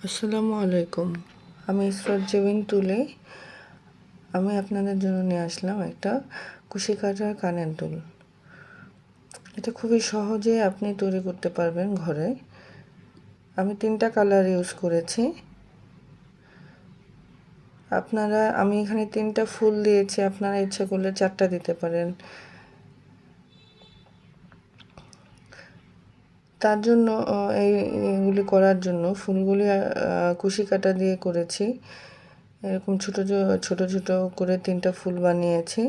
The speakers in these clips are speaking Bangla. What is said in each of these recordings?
আসসালামু আলাইকুম। আমি ইসরাত জেবিন তুলে আমি আপনাদের জন্য নিয়ে আসলাম একটা কুশি কাটার কানের দুল। এটা খুবই সহজে আপনি তৈরি করতে পারবেন ঘরে। আমি 3টা কালার ইউজ করেছি। আমি এখানে 3টা ফুল দিয়েছি, আপনারা ইচ্ছা করলে 4টা দিতে পারেন। তার জন্য এইগুলি করার জন্য ফুলগুলি কুশি কাটা দিয়ে করেছি। এরকম ছোট ছোট করে 3টা ফুল বানিয়েছি।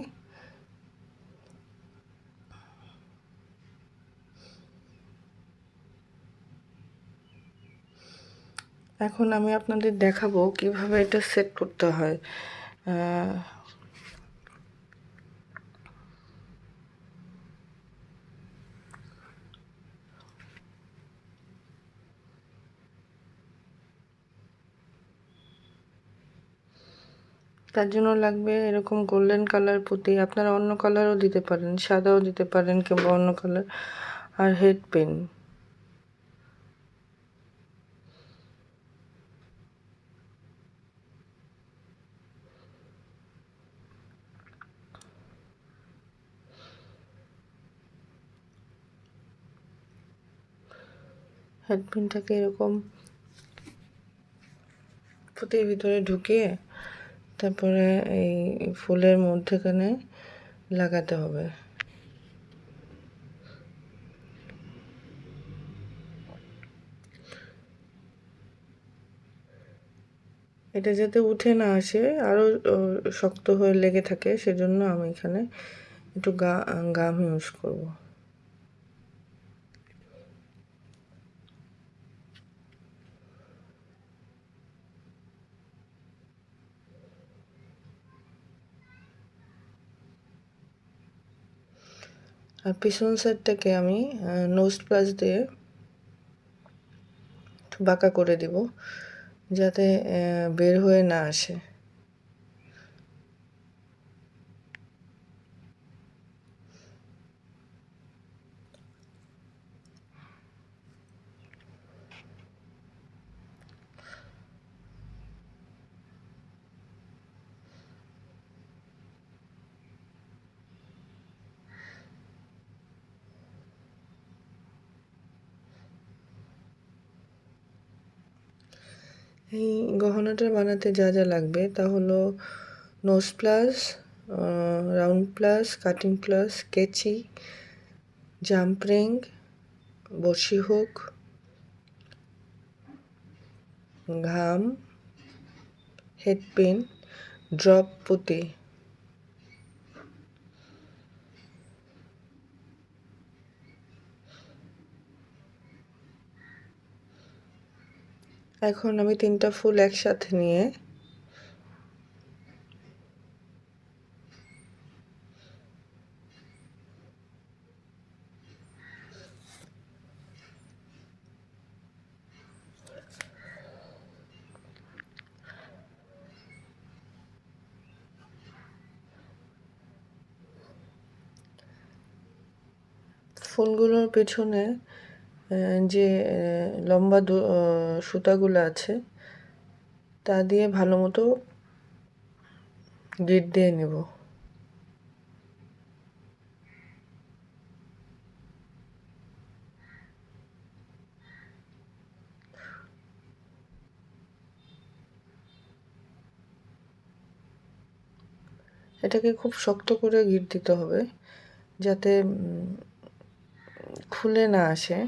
এখন আমি আপনাদের দেখাবো কিভাবে এটা সেট করতে হয়। তার জন্য লাগবে এরকম গোল্ডেন কালার পুঁতি, আপনারা অন্য কালারও দিতে পারেন, সাদাও দিতে পারেন কিংবা অন্য কালার, আর হেড পেন। হেড পেনটাকে এরকম পুঁতির ভিতরে ঢুকিয়ে তারপরে এই ফুলের মধ্যেখানে লাগাতে হবে। এটা যাতে উঠে না আসে, আরও শক্ত হয়ে লেগে থাকে, সেজন্য আমি এখানে একটু গাম ইউজ করব। আর পিছন সাইডটাকে আমি নোজ প্লাস দিয়ে একটু বাঁকা করে দিব, যাতে বের হয়ে না আসে। এই গহনাটা বানাতে যা যা লাগবে তা হলো nose plus, round plus, cutting plus, কেচি, জাম্প রিং, বড়শি হুক, ঘাম, হেড পিন, ড্রপ পুঁতি। এখন আমি 3টা ফুল একসাথে নিয়ে ফুলগুলোর পেছনে যে লম্বা সুতাগুলো আছে তা দিয়ে ভালো মতো গিট দিয়ে নেব। এটাকে খুব শক্ত করে গিট দিতে হবে, যাতে খুলে না আসে।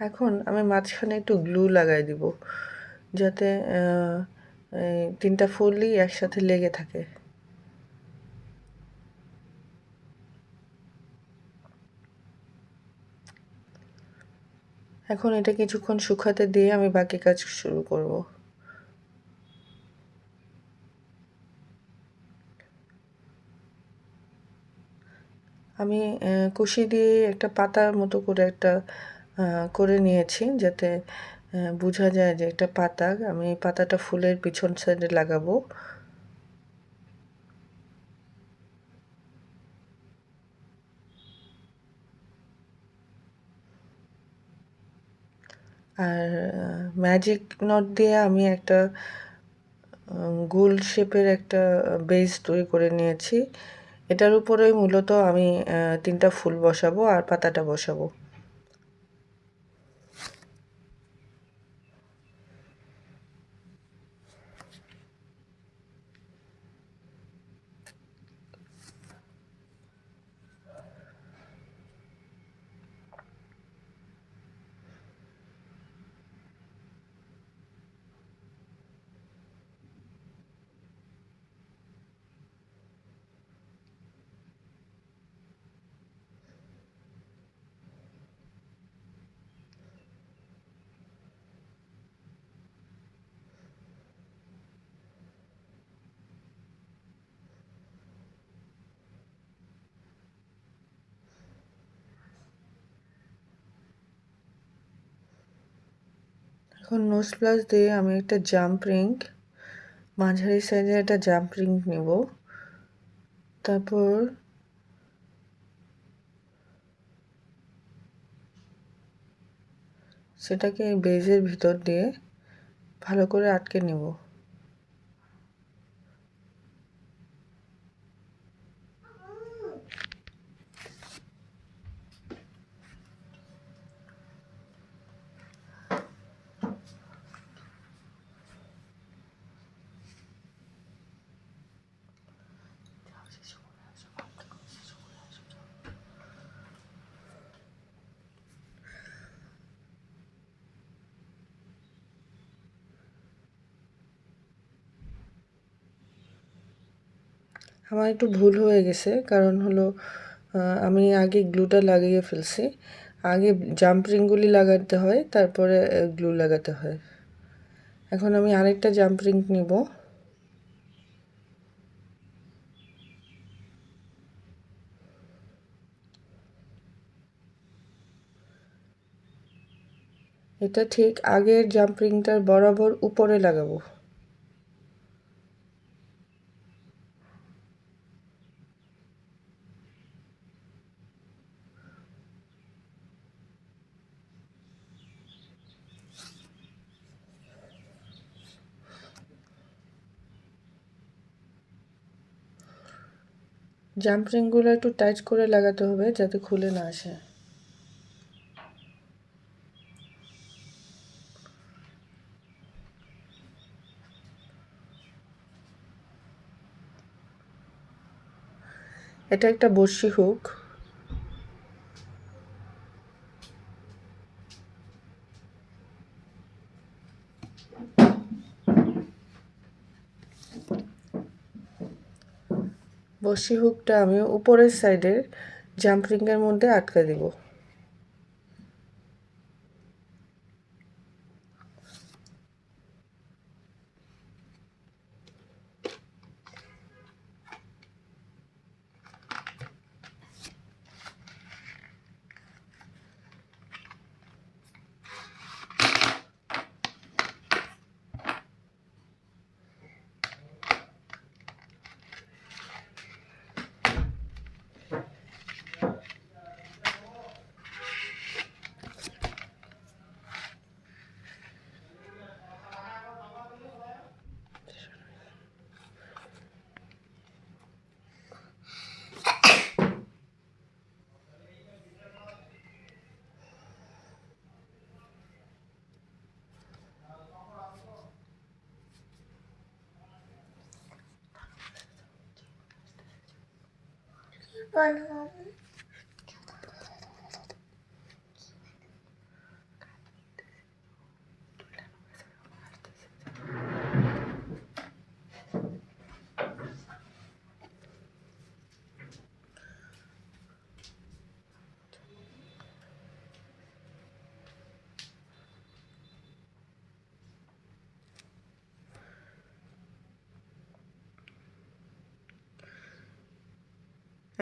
এখন আমি মাঝখানে একটু গ্লু লাগাই দিব, যাতে 3টা ফুলই একসাথে লেগে থাকে। এখন এটা কিছুক্ষণ শুকাতে দিয়ে আমি বাকি কাজ শুরু করব। আমি কুশি দিয়ে একটা পাতার মতো করে একটা করে নিয়েছি, যাতে বোঝা যায় যে একটা পাতা। আমি পাতাটা ফুলের পিছন সাইডে লাগাবো। আর ম্যাজিক নট দিয়ে আমি একটা গোল শেপের একটা বেস তৈরি করে নিয়েছি। এটার উপরেই মূলত আমি 3টা ফুল বসাবো আর পাতাটা বসাবো। এখন নোজ প্লাস দিয়ে আমি একটা জাম্প রিং, মাঝারি সাইজের একটা জাম্প রিং নেব। তারপর সেটাকে বেজের ভিতর দিয়ে ভালো করে আটকে নেব। আমার একটু ভুল হয়ে গেছে, কারণ হলো আমি আগে গ্লুটা লাগিয়ে ফেলছি। আগে জাম্প রিংগুলি লাগাতে হয়, তারপরে গ্লু লাগাতে হয়। এখন আমি আরেকটা জাম্প রিং নিব। এটা ঠিক আগের জাম্প রিংটার বরাবর উপরে লাগাবো। জাম্প রিংগুলো একটু টাইট করে লাগাতে হবে যাতে খুলে না আসে। এটা একটা বড়শি হুক। বড়শি হুকটা আমি উপরের সাইডের জাম্প রিংয়ের মধ্যে আটকে দিব।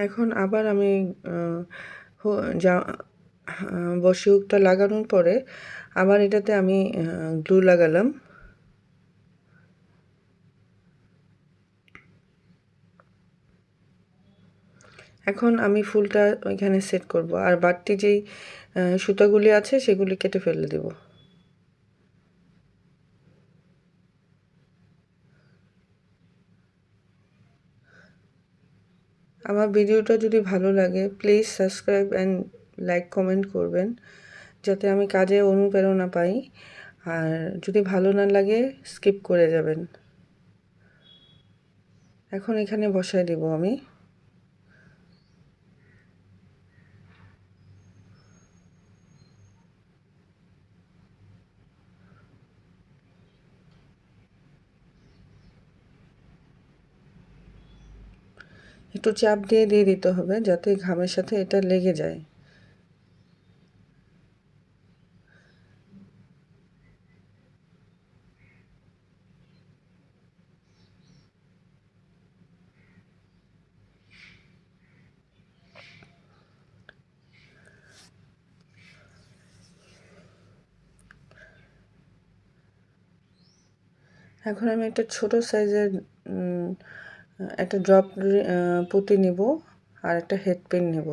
এখন আবার আমি যা বসি হুকটা লাগানোর পরে আবার এটাতে আমি গ্লু লাগালাম। এখন আমি ফুলটা ওইখানে সেট করব, আর বাড়তি যেই সুতাগুলি আছে সেগুলি কেটে ফেলে দেব। আমার ভিডিওটা যদি ভালো লাগে please subscribe and like comment করবেন, যাতে আমি কাজে অনুপ্রেরণা পাই। আর যদি ভালো না লাগে স্কিপ করে যাবেন। এখন এখানে বসায় দেব আমি। একটু চাপ দিয়ে দিয়ে দিতে হবে যাতে ঘামের সাথে এটা লেগে যায়। এখন আমি একটা ছোট সাইজের একটা ড্রপ পুঁতি নেব আর একটা হেড পিন নেব।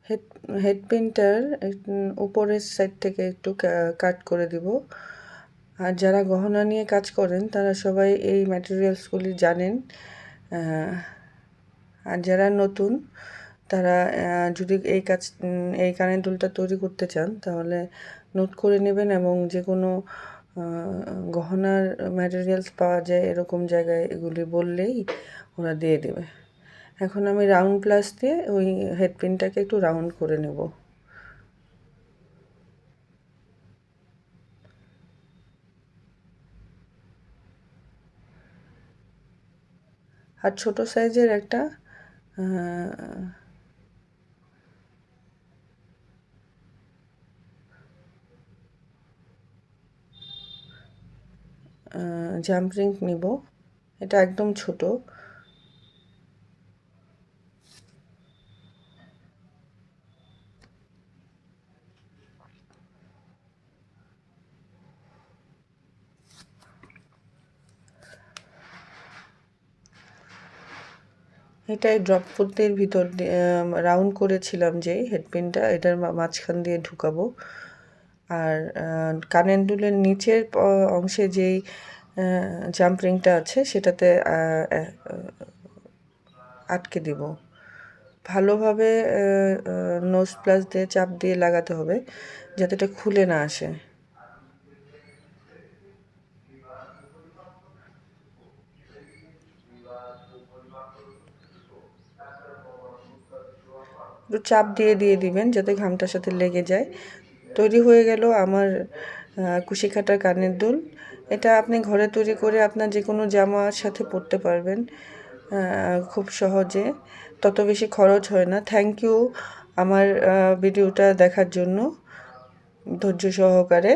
হেড হেড পিনটার উপরের সাইড থেকে একটু কাট করে দিব। আর যারা গহনা নিয়ে কাজ করেন তারা সবাই এই ম্যাটেরিয়ালসগুলি জানেন। আর যারা নতুন তারা যদি এই কানের দুলটা তৈরি করতে চান তাহলে নোট করে নেবেন, এবং যে কোনো গহনার ম্যাটেরিয়ালস পাওয়া যায় এরকম জায়গায় এগুলি বললেই ওরা দিয়ে দেবে। এখন আমি রাউন্ড প্লাস দিয়ে ওই হেডপিনটাকে একটু রাউন্ড করে নেব। আর ছোট সাইজের একটা জাম্প রিং নিব, এটা একদম ছোট। এটাই ড্রপ ফুটের ভিতর দিয়ে রাউন্ড করেছিলাম যে হেডপিনটা, এটার মাঝখান দিয়ে ঢুকাবো। আর কানের দুলের নিচের অংশে যেই জাম্প রিংটা আছে সেটাতে আটকে দিব। ভালোভাবে নোজ প্লাস দিয়ে চাপ দিয়ে লাগাতে হবে যাতে এটা খুলে না আসে। একটু চাপ দিয়ে দিয়ে দিবেন যাতে ঘামটার সাথে লেগে যায়। তৈরি হয়ে গেল আমার কুশি কাটার কানের দুল। এটা আপনি ঘরে তৈরি করে আপনার যে কোনো জামার সাথে পরতে পারবেন খুব সহজে, তত বেশি খরচ হয় না। থ্যাংক ইউ আমার ভিডিওটা দেখার জন্য ধৈর্য সহকারে।